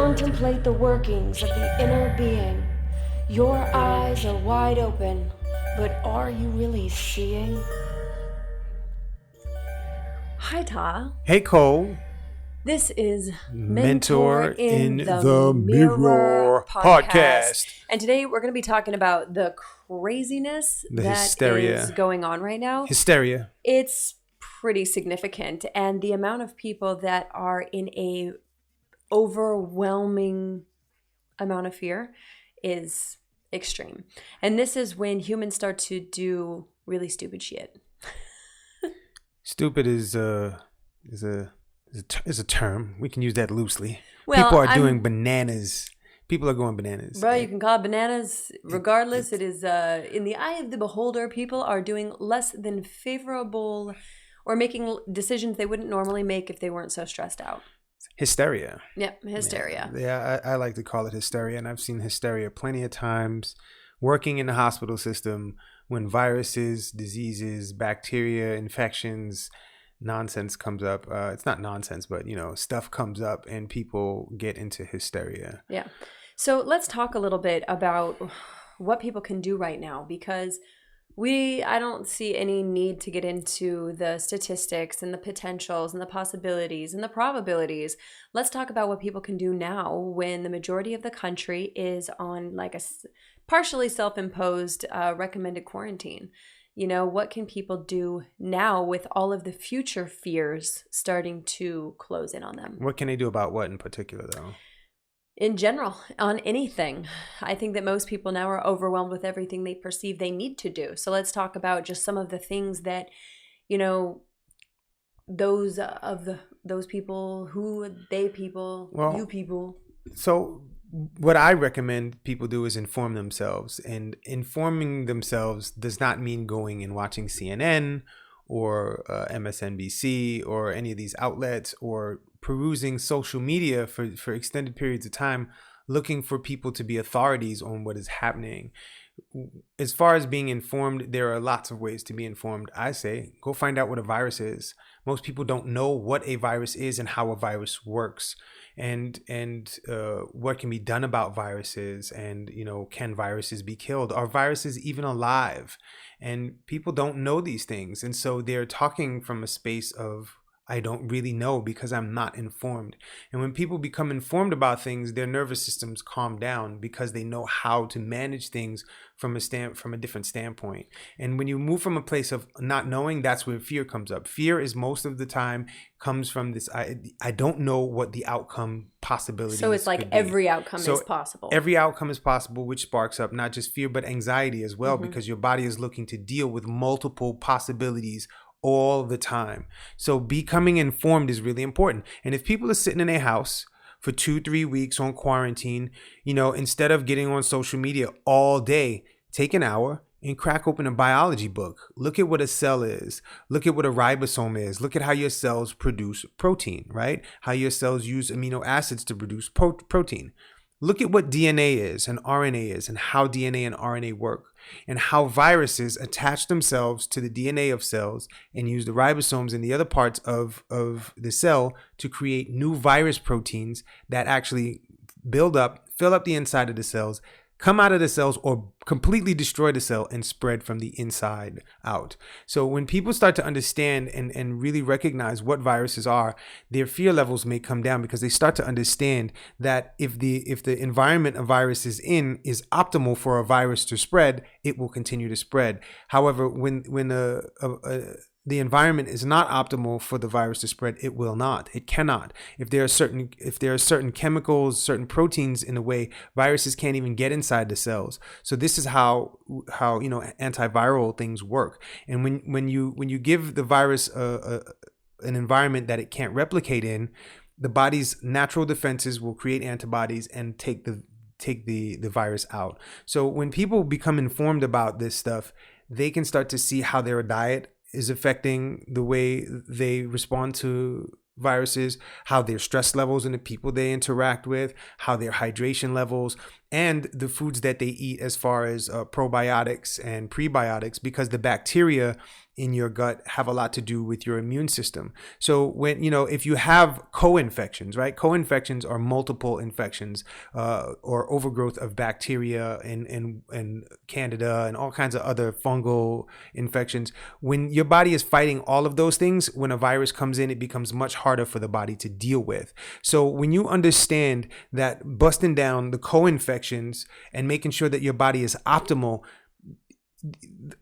contemplate the workings of the inner being. Your eyes are wide open, but are you really seeing? Hi, Ta. Hey, Cole. This is Mentor in the Mirror podcast. And today we're going to be talking about the craziness The that hysteria. is going on right now. Hysteria. It's pretty significant. And the amount of people that are in a overwhelming amount of fear is extreme. And this is when humans start to do really stupid shit. Stupid is a term. We can use that loosely. Well, People are doing bananas. People are going bananas. Bro, you can call it bananas. Regardless, it is in the eye of the beholder. People are doing less than favorable or making decisions they wouldn't normally make if they weren't so stressed out. Hysteria. Yep, hysteria. Yeah, I like to call it hysteria, and I've seen hysteria plenty of times working in the hospital system when viruses, diseases, bacteria, infections, nonsense comes up. It's not nonsense, but stuff comes up and people get into hysteria. Yeah. So let's talk a little bit about what people can do right now, because I don't see any need to get into the statistics and the potentials and the possibilities and the probabilities. Let's talk about what people can do now when the majority of the country is on like a partially self-imposed recommended quarantine. What can people do now with all of the future fears starting to close in on them? What can they do about what in particular, though? In general, on anything. I think that most people now are overwhelmed with everything they perceive they need to do. So let's talk about just some of the things that, those people, you people. So what I recommend people do is inform themselves. And informing themselves does not mean going and watching CNN or MSNBC or any of these outlets, or perusing social media for extended periods of time, looking for people to be authorities on what is happening. As far as being informed, there are lots of ways to be informed. I say, go find out what a virus is. Most people don't know what a virus is and how a virus works, and what can be done about viruses, and can viruses be killed? Are viruses even alive? And people don't know these things, and so they're talking from a space of, I don't really know because I'm not informed. And when people become informed about things, their nervous systems calm down because they know how to manage things from a different standpoint. And when you move from a place of not knowing, that's where fear comes up. Fear is most of the time comes from this, I don't know what the outcome possibilities. So it's like every outcome is possible. Every outcome is possible, which sparks up not just fear, but anxiety as well, because your body is looking to deal with multiple possibilities all the time. So becoming informed is really important. And if people are sitting in a house for 2-3 weeks on quarantine, instead of getting on social media all day, take an hour and crack open a biology book. Look at what a cell is. Look at what a ribosome is. Look at how your cells produce protein, right? How your cells use amino acids to produce protein. Look at what DNA is and RNA is, and how DNA and RNA work, and how viruses attach themselves to the DNA of cells and use the ribosomes and the other parts of the cell to create new virus proteins that actually fill up the inside of the cells, come out of the cells, or completely destroy the cell and spread from the inside out. So when people start to understand and really recognize what viruses are, their fear levels may come down, because they start to understand that if the environment a virus is in is optimal for a virus to spread, it will continue to spread. However, when the environment is not optimal for the virus to spread, it will not. It cannot. If there are certain chemicals, certain proteins in the way, viruses can't even get inside the cells. So this is how antiviral things work. And when you give the virus an environment that it can't replicate in, the body's natural defenses will create antibodies and take the virus out. So when people become informed about this stuff, they can start to see how their diet is affecting the way they respond to viruses, how their stress levels and the people they interact with, how their hydration levels, and the foods that they eat as far as probiotics and prebiotics, because the bacteria in your gut have a lot to do with your immune system. So when, if you have co-infections, right? Co-infections are multiple infections or overgrowth of bacteria and candida and all kinds of other fungal infections. When your body is fighting all of those things, when a virus comes in, it becomes much harder for the body to deal with. So when you understand that busting down the co-infections and making sure that your body is optimal,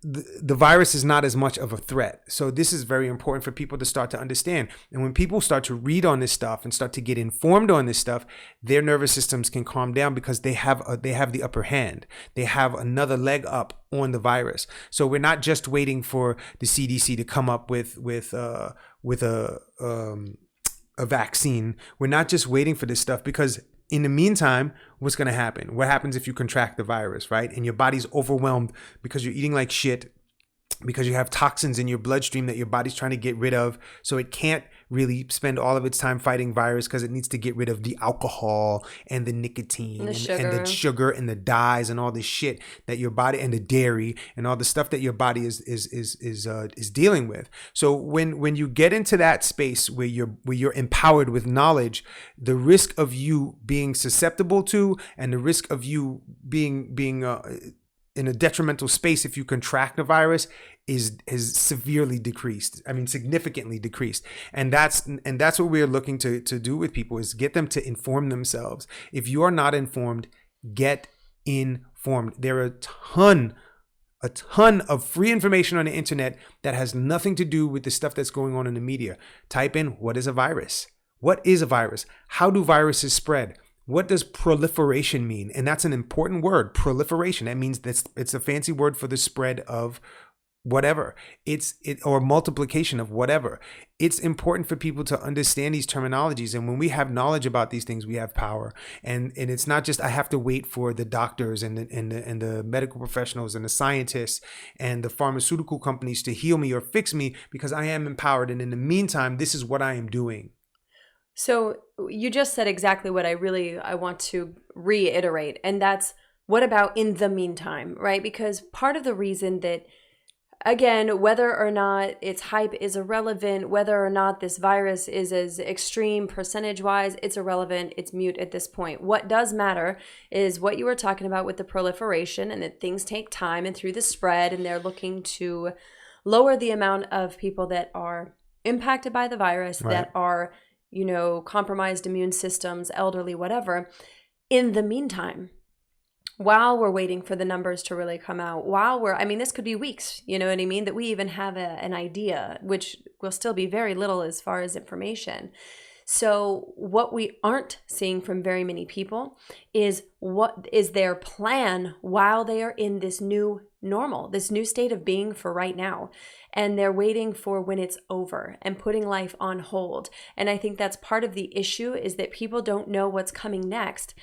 the virus is not as much of a threat. So this is very important for people to start to understand. And when people start to read on this stuff and start to get informed on this stuff, their nervous systems can calm down because they have the upper hand. They have another leg up on the virus. So we're not just waiting for the CDC to come up with a vaccine. We're not just waiting for this stuff, because in the meantime, what's going to happen? What happens if you contract the virus, right? And your body's overwhelmed because you're eating like shit, because you have toxins in your bloodstream that your body's trying to get rid of. So it can't really spend all of its time fighting virus because it needs to get rid of the alcohol and the nicotine and the sugar and the dyes and all this shit that your body, and the dairy and all the stuff that your body is dealing with. So when you get into that space where you're empowered with knowledge, the risk of you being susceptible to, and the risk of you being in a detrimental space if you contract the virus is severely decreased. I mean, significantly decreased. And that's what we're looking to do with people, is get them to inform themselves. If you are not informed, get informed. There are a ton of free information on the internet that has nothing to do with the stuff that's going on in the media. Type in, what is a virus? What is a virus? How do viruses spread? What does proliferation mean? And that's an important word, proliferation. That means it's a fancy word for the spread of whatever. Or multiplication of whatever. It's important for people to understand these terminologies. And when we have knowledge about these things, we have power. And it's not just I have to wait for the doctors and the medical professionals and the scientists and the pharmaceutical companies to heal me or fix me, because I am empowered. And in the meantime, this is what I am doing. So you just said exactly what I want to reiterate. And that's, what about in the meantime, right? Because part of the reason that, again, whether or not its hype is irrelevant, whether or not this virus is as extreme percentage-wise, it's irrelevant. It's mute at this point. What does matter is what you were talking about with the proliferation, and that things take time and through the spread, and they're looking to lower the amount of people that are impacted by the virus, right, that are, compromised immune systems, elderly, whatever. In the meantime, while we're waiting for the numbers to really come out, this could be weeks, you know what I mean, that we even have an idea, which will still be very little as far as information. So what we aren't seeing from very many people is what is their plan while they are in this new normal, this new state of being for right now. And they're waiting for when it's over and putting life on hold. And I think that's part of the issue, is that people don't know what's coming next.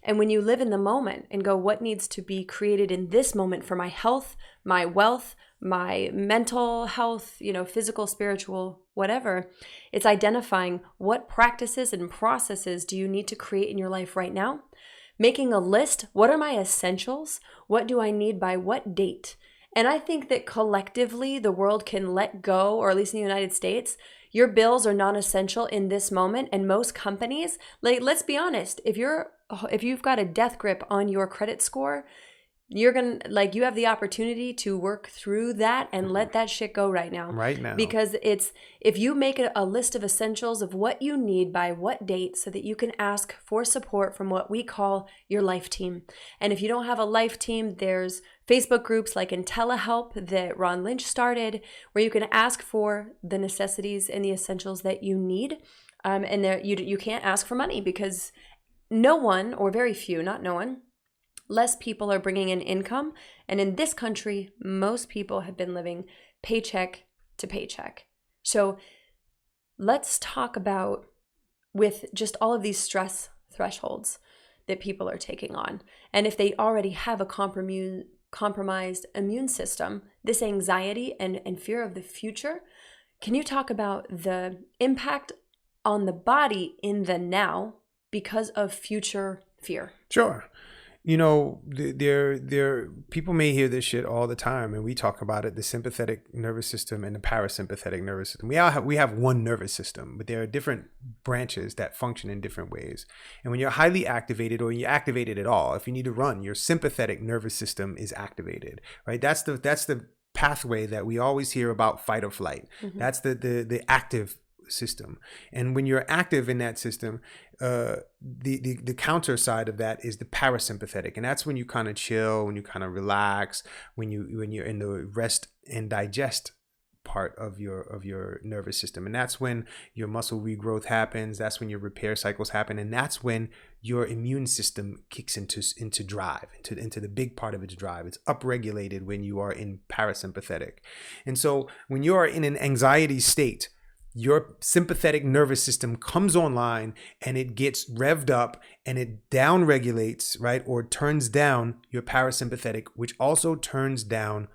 And when you live in the moment and go, what needs to be created in this moment for my health, my wealth, my mental health, physical, spiritual, whatever, it's identifying what practices and processes do you need to create in your life right now? Making a list. What are my essentials? What do I need by what date? And I think that collectively the world can let go, or at least in the United States, your bills are non-essential in this moment. And most companies, let's be honest, if you've got a death grip on your credit score, you have the opportunity to work through that and let that shit go right now. Right now. Because if you make a list of essentials of what you need by what date, so that you can ask for support from what we call your life team. And if you don't have a life team, there's Facebook groups like IntelliHelp that Ron Lynch started, where you can ask for the necessities and the essentials that you need. And there you can't ask for money, because no one, or very few, not no one, less people are bringing in income. And in this country, most people have been living paycheck to paycheck. So let's talk about, with just all of these stress thresholds that people are taking on, and if they already have a compromised immune system, this anxiety and fear of the future, can you talk about the impact on the body in the now because of future fear? Sure. there people may hear this shit all the time, and we talk about it: the sympathetic nervous system and the parasympathetic nervous system. We have one nervous system, but there are different branches that function in different ways. And when you're highly activated, or you're activated at all, if you need to run, your sympathetic nervous system is activated, right? That's the pathway that we always hear about: fight or flight. Mm-hmm. That's the active system. And when you're active in that system, the counter side of that is the parasympathetic, and that's when you kind of chill, when you kind of relax, when you're in the rest and digest part of your nervous system. And that's when your muscle regrowth happens, that's when your repair cycles happen, and that's when your immune system kicks into drive, into the big part of its drive. It's upregulated when you are in parasympathetic. And so when you are in an anxiety state, your sympathetic nervous system comes online and it gets revved up, and it down regulates, right? Or turns down your parasympathetic, which also turns down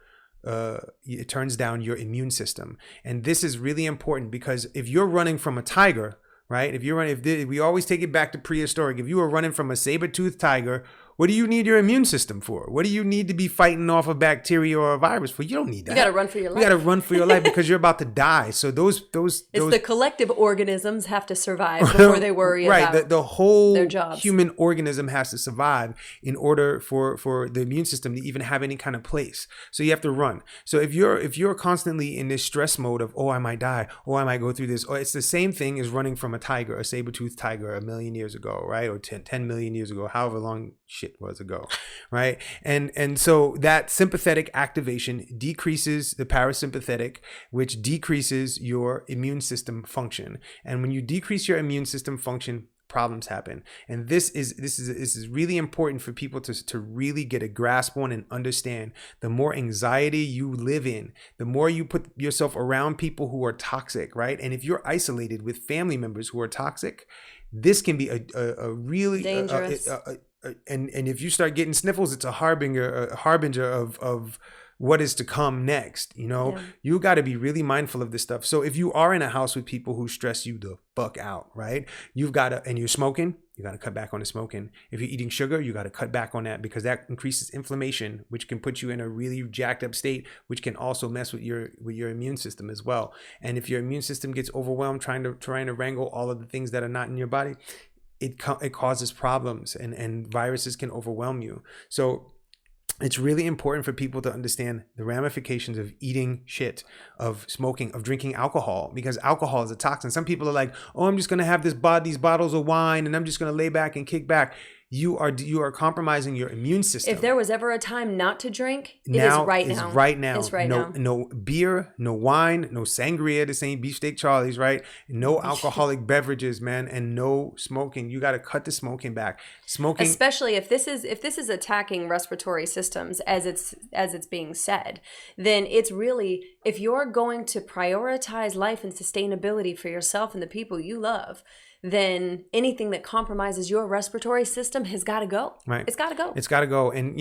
your immune system. And this is really important, because if you're running from a tiger, right? We always take it back to prehistoric. If you were running from a saber-toothed tiger, what do you need your immune system for? What do you need to be fighting off a bacteria or a virus for? You don't need that. You got to run for your life. You got to run for your life because you're about to die. So those it's the collective organisms have to survive before they worry about right. The whole their jobs. Human organism has to survive in order for the immune system to even have any kind of place. So you have to run. So if you're constantly in this stress mode of, oh, I might die, oh, I might go through this, or it's the same thing as running from a tiger, a saber-toothed tiger 1 million years ago, right? Or 10 million years ago, however long shit was ago, right? And so that sympathetic activation decreases the parasympathetic, which decreases your immune system function. And when you decrease your immune system function, problems happen. And this is really important for people to really get a grasp on and understand. The more anxiety you live in, the more you put yourself around people who are toxic, right? And if you're isolated with family members who are toxic, this can be a really dangerous. And if you start getting sniffles, it's a harbinger of what is to come next. You got to be really mindful of this stuff. So if you are in a house with people who stress you the fuck out, right? And you're smoking, you got to cut back on the smoking. If you're eating sugar, you got to cut back on that, because that increases inflammation, which can put you in a really jacked up state, which can also mess with your immune system as well. And if your immune system gets overwhelmed trying to wrangle all of the things that are not in your body, it causes problems, and viruses can overwhelm you. So it's really important for people to understand the ramifications of eating shit, of smoking, of drinking alcohol, because alcohol is a toxin. Some people are like, oh, I'm just going to have these bottles of wine and I'm just going to lay back and kick back. You are compromising your immune system. If there was ever a time not to drink, it is right now. It's right now. No beer, no wine, no sangria, this ain't beefsteak Charlie's, right? No alcoholic beverages, man, and no smoking. You got to cut the smoking back. Smoking, especially if this is attacking respiratory systems as it's being said, then it's really, if you're going to prioritize life and sustainability for yourself and the people you love, then anything that compromises your respiratory system has got to go. Right. It's got to go. It's got to go. And,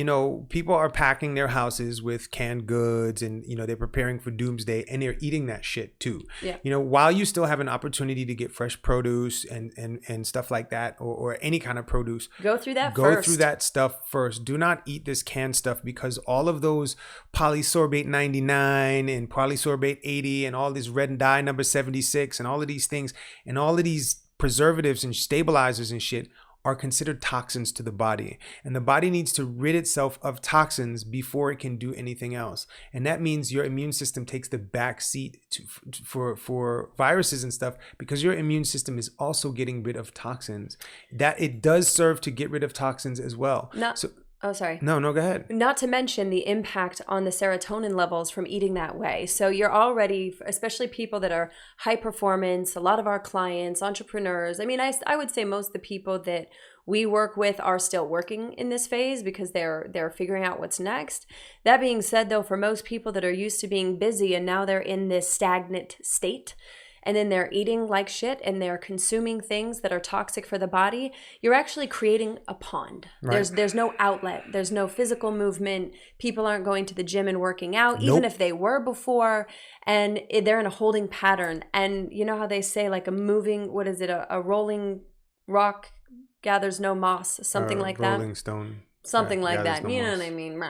people are packing their houses with canned goods, and, they're preparing for doomsday, and they're eating that shit too. Yeah. While you still have an opportunity to get fresh produce and stuff like that, or any kind of produce, go through that first. Go through that stuff first. Do not eat this canned stuff, because all of those polysorbate 99 and polysorbate 80 and all this red dye number 76 and all of these things and all of these preservatives and stabilizers and shit are considered toxins to the body, and the body needs to rid itself of toxins before it can do anything else. And that means your immune system takes the back seat for viruses and stuff, because your immune system is also getting rid of toxins. That it does serve to get rid of toxins as well. Oh, sorry. No, go ahead. Not to mention the impact on the serotonin levels from eating that way. So you're already, especially people that are high performance, a lot of our clients, entrepreneurs. I mean, I would say most of the people that we work with are still working in this phase because they're figuring out what's next. That being said, though, for most people that are used to being busy and now they're in this stagnant state, and then they're eating like shit and they're consuming things that are toxic for the body, you're actually creating a pond. Right. There's no outlet. There's no physical movement. People aren't going to the gym and working out, even if they were before, and they're in a holding pattern. And you know how they say, like, a rolling rock gathers no moss, something like that? Rolling stone something like that. You know what I mean?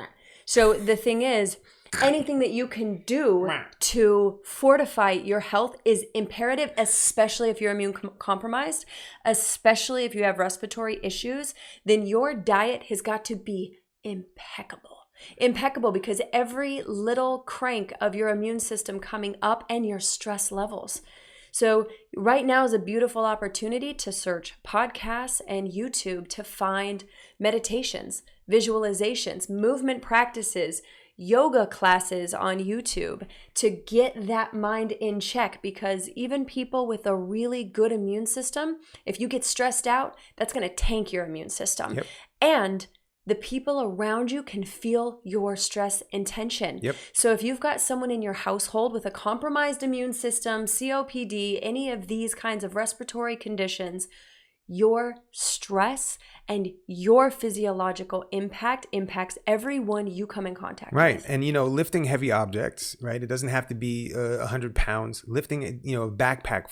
So the thing is, anything that you can do to fortify your health is imperative, especially if you're immune compromised, especially if you have respiratory issues. Then your diet has got to be impeccable, because every little crank of your immune system coming up and your stress levels. So right now is a beautiful opportunity to search podcasts and YouTube to find meditations, visualizations, movement practices, yoga classes on YouTube to get that mind in check, because even people with a really good immune system, if you get stressed out, that's going to tank your immune system. Yep. And the people around you can feel your stress and tension. Yep. So if you've got someone in your household with a compromised immune system, COPD, any of these kinds of respiratory conditions, your stress and your physiological impact impacts everyone you come in contact with. Right. And, lifting heavy objects, right? It doesn't have to be 100 pounds. Lifting, a backpack,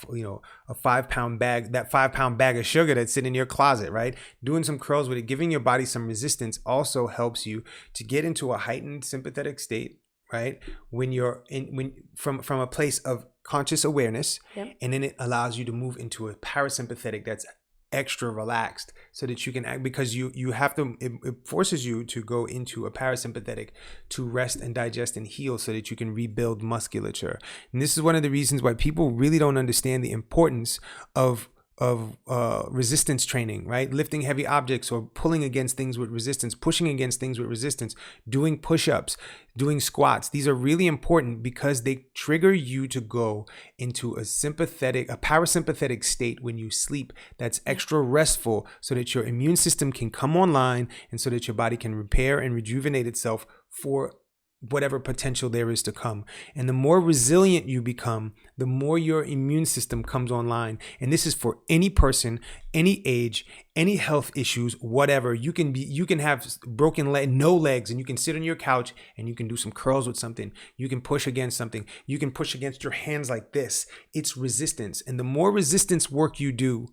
a 5-pound bag, that 5-pound bag of sugar that's sitting in your closet, right? Doing some curls with it, giving your body some resistance also helps you to get into a heightened sympathetic state, right? When you're from a place of conscious awareness, yep. And then it allows you to move into a parasympathetic that's extra relaxed, so that you can act, because you have to, it forces you to go into a parasympathetic to rest and digest and heal, so that you can rebuild musculature. And this is one of the reasons why people really don't understand the importance of resistance training, right? Lifting heavy objects or pulling against things with resistance, pushing against things with resistance, doing push-ups, doing squats. These are really important because they trigger you to go into a parasympathetic state when you sleep that's extra restful, so that your immune system can come online and so that your body can repair and rejuvenate itself for whatever potential there is to come. And the more resilient you become, the more your immune system comes online. And this is for any person, any age, any health issues, whatever. You can have no legs, and you can sit on your couch and you can do some curls with something. You can push against something. You can push against your hands like this. It's resistance. And the more resistance work you do,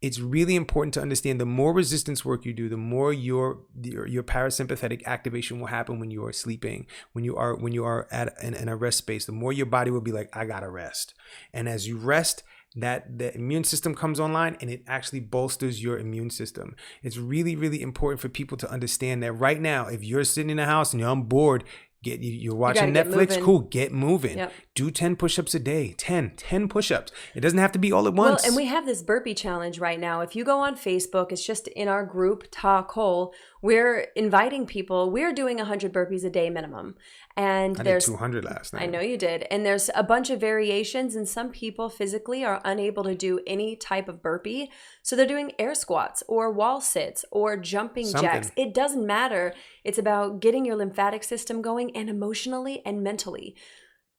it's really important to understand, the more resistance work you do, the more your parasympathetic activation will happen when you are sleeping, when you are in a rest space. The more your body will be like, I gotta rest. And as you rest, that the immune system comes online, and it actually bolsters your immune system. It's really, really important for people to understand that right now, if you're sitting in the house and you're bored, you're watching Netflix, cool, get moving. Yep. Do 10 push-ups a day. 10 push-ups. It doesn't have to be all at once. Well, and we have this burpee challenge right now. If you go on Facebook, it's just in our group, Ta Cole, we're inviting people. We're doing 100 burpees a day minimum. And I did 200 last night. I know you did. And there's a bunch of variations, and some people physically are unable to do any type of burpee. So they're doing air squats or wall sits or jumping jacks. It doesn't matter. It's about getting your lymphatic system going, and emotionally and mentally.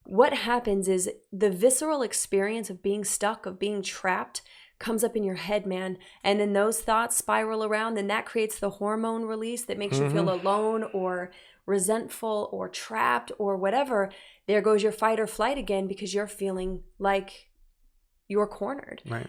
What happens is the visceral experience of being stuck, of being trapped, comes up in your head, man. And then those thoughts spiral around, and that creates the hormone release that makes you feel alone or resentful or trapped or whatever. There goes your fight or flight again, because you're feeling like you're cornered, right?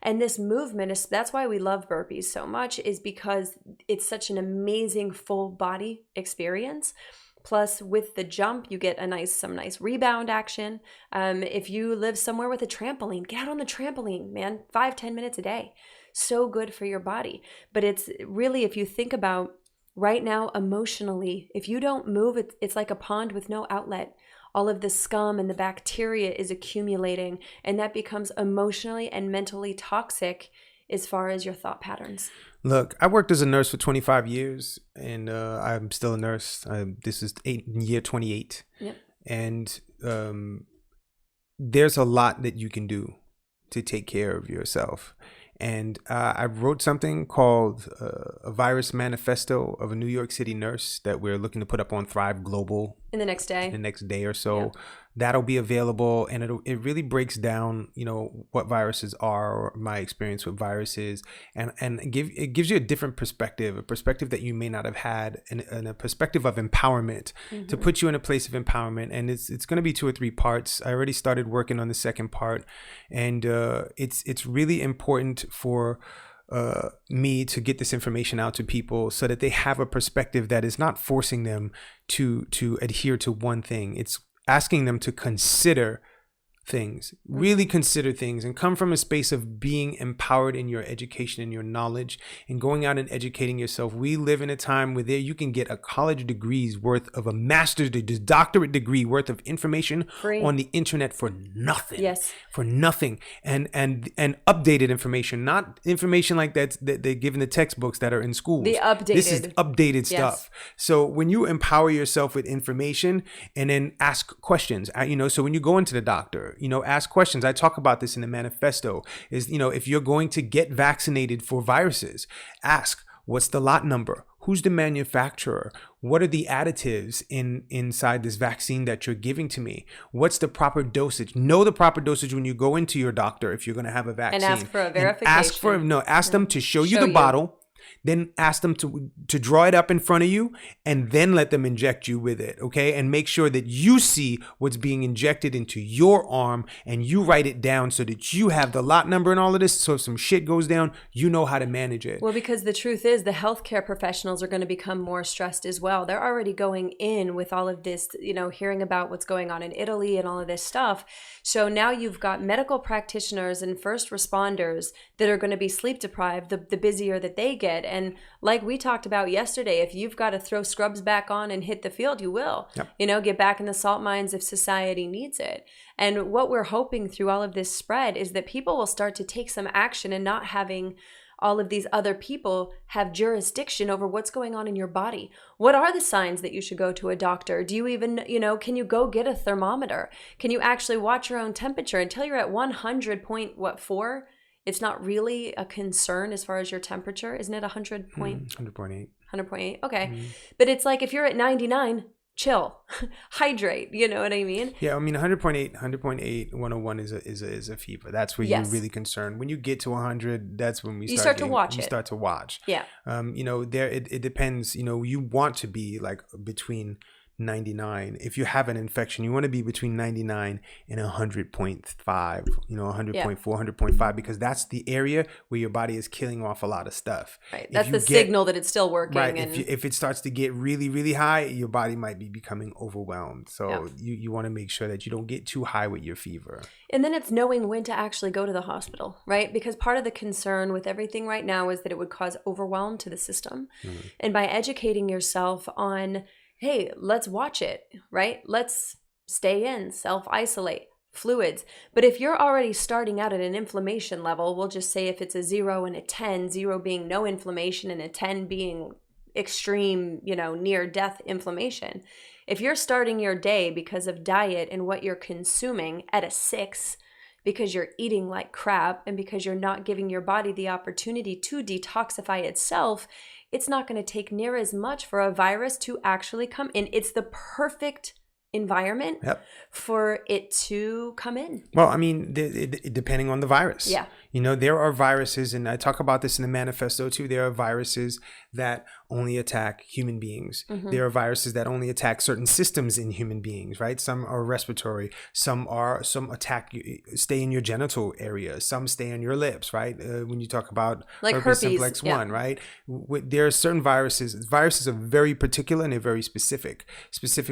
And this movement is, that's why we love burpees so much, is because it's such an amazing full body experience. Plus, with the jump, you get some nice rebound action. If you live somewhere with a trampoline, get out on the trampoline, man. 5-10 minutes a day. So good for your body. But it's really, if you think about right now emotionally, if you don't move, it's like a pond with no outlet. All of the scum and the bacteria is accumulating, and that becomes emotionally and mentally toxic as far as your thought patterns. Look, I worked as a nurse for 25 years, and I'm still a nurse. This is year 28. Yep. And there's a lot that you can do to take care of yourself. And I wrote something called a virus manifesto of a New York City nurse that we're looking to put up on Thrive Global in the next day or so. Yeah. That'll be available, and it really breaks down, what viruses are, or my experience with viruses, and it gives you a different perspective, a perspective that you may not have had, and a perspective of empowerment, to put you in a place of empowerment. And it's going to be 2 or 3 parts. I already started working on the second part, and it's really important for me to get this information out to people so that they have a perspective that is not forcing them to adhere to one thing. It's asking them to consider things, really consider things, and come from a space of being empowered in your education and your knowledge and going out and educating yourself. We live in a time where you can get a college degree's worth of a master's degree, doctorate degree worth of information free on the internet for nothing. Yes. For nothing. And updated information, not information like that they give in the textbooks that are in schools. This is updated stuff. So when you empower yourself with information and then ask questions, so when you go into the doctor, ask questions. I talk about this in the manifesto is, if you're going to get vaccinated for viruses, ask, what's the lot number? Who's the manufacturer? What are the additives inside this vaccine that you're giving to me? What's the proper dosage? Know the proper dosage when you go into your doctor if you're going to have a vaccine. And ask for a verification. Ask them to show you the bottle. Then ask them to draw it up in front of you and then let them inject you with it, okay? And make sure that you see what's being injected into your arm and you write it down so that you have the lot number and all of this. So if some shit goes down, you know how to manage it. Well, because the truth is the healthcare professionals are going to become more stressed as well. They're already going in with all of this, hearing about what's going on in Italy and all of this stuff. So now you've got medical practitioners and first responders that are going to be sleep deprived the busier that they get. And like we talked about yesterday, if you've got to throw scrubs back on and hit the field, you will. Yep. Get back in the salt mines if society needs it. And what we're hoping through all of this spread is that people will start to take some action and not having all of these other people have jurisdiction over what's going on in your body. What are the signs that you should go to a doctor? Do you even, can you go get a thermometer? Can you actually watch your own temperature until you're at 100.4? It's not really a concern as far as your temperature. Isn't it 100 point? 100.8. 100.8. Okay. But it's like if you're at 99, chill, hydrate. You know what I mean? Yeah. 100.8, 101 is a fever. That's where you're really concerned. When you get to 100, that's when you start to watch. Yeah. It depends, you want to be like between 99. If you have an infection, you want to be between 99 and 100.5, 100.4, 100.5, because that's the area where your body is killing off a lot of stuff. Right. That's the signal that it's still working. Right. And if it starts to get really, really high, your body might be becoming overwhelmed. So you want to make sure that you don't get too high with your fever. And then it's knowing when to actually go to the hospital, right? Because part of the concern with everything right now is that it would cause overwhelm to the system. Mm-hmm. And by educating yourself on, hey, let's watch it, right? Let's stay in, self-isolate, fluids. But if you're already starting out at an inflammation level, we'll just say if it's a 0 and a 10, 0 being no inflammation and a 10 being extreme, near death inflammation. If you're starting your day because of diet and what you're consuming at a 6, because you're eating like crap and because you're not giving your body the opportunity to detoxify itself, it's not going to take near as much for a virus to actually come in. It's the perfect environment for it to come in. Well, depending on the virus. Yeah. There are viruses, and I talk about this in the manifesto too. There are viruses that only attack human beings. Mm-hmm. There are viruses that only attack certain systems in human beings, right? Some are respiratory. Some attack stay in your genital area. Some stay on your lips, right? When you talk about like herpes simplex 1, right? There are certain viruses. Viruses are very particular and they're very specific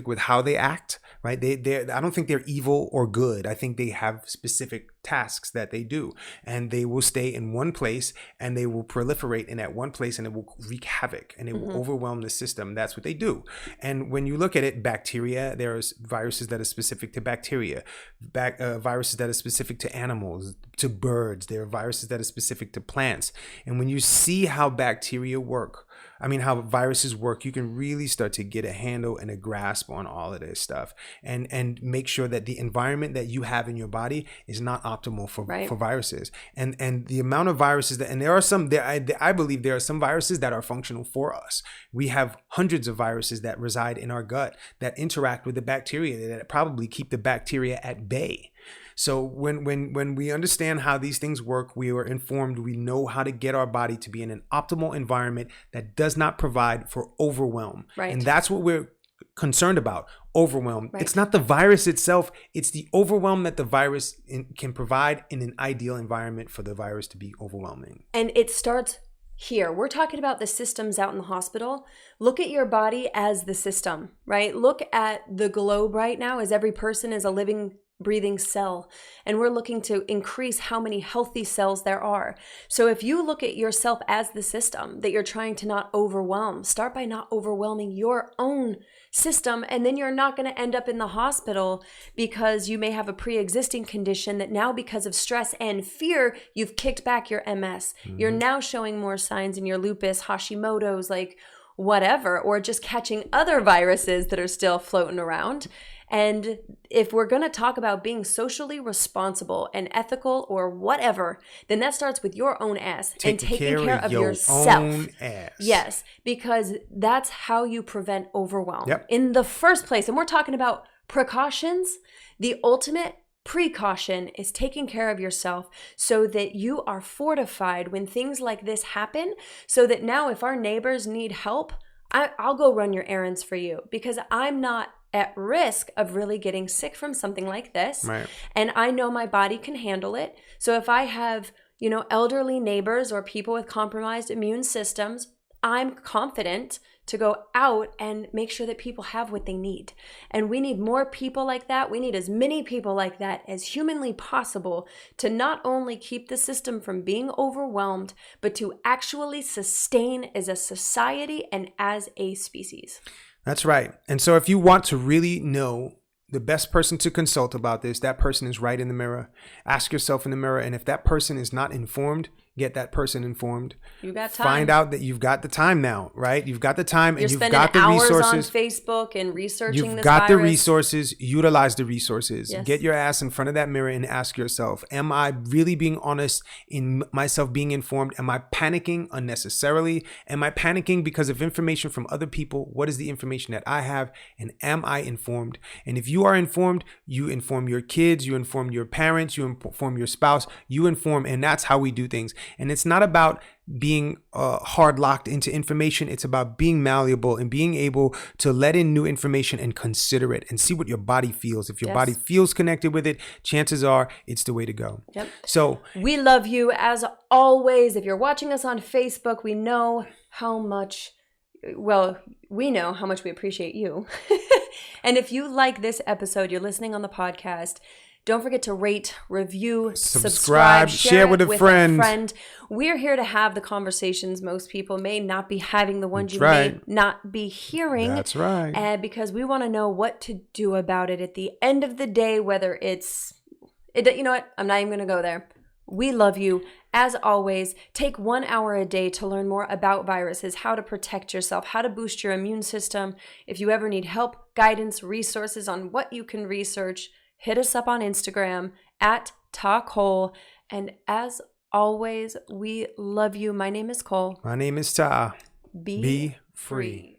with how they act, right? I don't think they're evil or good. I think they have specific tasks that they do, and they will stay in one place and they will proliferate in that one place, and it will wreak havoc and it will overwhelm the system. That's what they do. And when you look at it, bacteria, there's viruses that are specific to bacteria, viruses that are specific to animals, to birds. There are viruses that are specific to plants. And when you see how bacteria work, how viruses work, you can really start to get a handle and a grasp on all of this stuff, and make sure that the environment that you have in your body is not optimal for viruses. And the amount of viruses and there are some I believe there are some viruses that are functional for us. We have hundreds of viruses that reside in our gut that interact with the bacteria that probably keep the bacteria at bay. So when we understand how these things work, we are informed, we know how to get our body to be in an optimal environment that does not provide for overwhelm. Right. And that's what we're concerned about, overwhelmed. Right. It's not the virus itself. It's the overwhelm that the virus can provide in an ideal environment for the virus to be overwhelming. And it starts here. We're talking about the systems out in the hospital. Look at your body as the system, right? Look at the globe right now as every person is a living, breathing cell. And we're looking to increase how many healthy cells there are. So if you look at yourself as the system that you're trying to not overwhelm, start by not overwhelming your own system, and then you're not going to end up in the hospital because you may have a pre-existing condition that now, because of stress and fear, you've kicked back your MS. You're now showing more signs in your lupus, Hashimoto's, like whatever, or just catching other viruses that are still floating around. And if we're going to talk about being socially responsible and ethical or whatever, then that starts with your own ass and taking care of yourself. Own ass. Yes, because that's how you prevent overwhelm in the first place. And we're talking about precautions. The ultimate precaution is taking care of yourself so that you are fortified when things like this happen, so that now if our neighbors need help, I'll go run your errands for you because I'm not at risk of really getting sick from something like this. Right. And I know my body can handle it. So if I have, elderly neighbors or people with compromised immune systems, I'm confident to go out and make sure that people have what they need. And we need more people like that. We need as many people like that as humanly possible to not only keep the system from being overwhelmed, but to actually sustain as a society and as a species. That's right. And so if you want to really know the best person to consult about this, that person is right in the mirror. Ask yourself in the mirror. And if that person is not informed, get that person informed. You got time. Find out that you've got the time now, right? You've got the time and you've got the hours resources. On Facebook and researching You've this got the virus. resources. Utilize the resources. Yes. Get your ass in front of that mirror and ask yourself, am I really being honest in myself being informed? Am I panicking unnecessarily? Am I panicking because of information from other people? What is the information that I have? And am I informed? And if you are informed, you inform your kids, you inform your parents, you inform your spouse, you inform, and that's how we do things. And it's not about being hard locked into information. It's about being malleable and being able to let in new information and consider it and see what your body feels. If your body feels connected with it, chances are it's the way to go. Yep. So we love you as always. If you're watching us on Facebook, we know how much we appreciate you. And if you like this episode, you're listening on the podcast, don't forget to rate, review, subscribe, share with a friend. We're here to have the conversations most people may not be having, the ones may not be hearing. That's right. And because we want to know what to do about it at the end of the day, whether you know what? I'm not even going to go there. We love you. As always, take 1 hour a day to learn more about viruses, how to protect yourself, how to boost your immune system. If you ever need help, guidance, resources on what you can research, hit us up on Instagram @TaCole. And as always, we love you. My name is Cole. My name is Ta. Be free.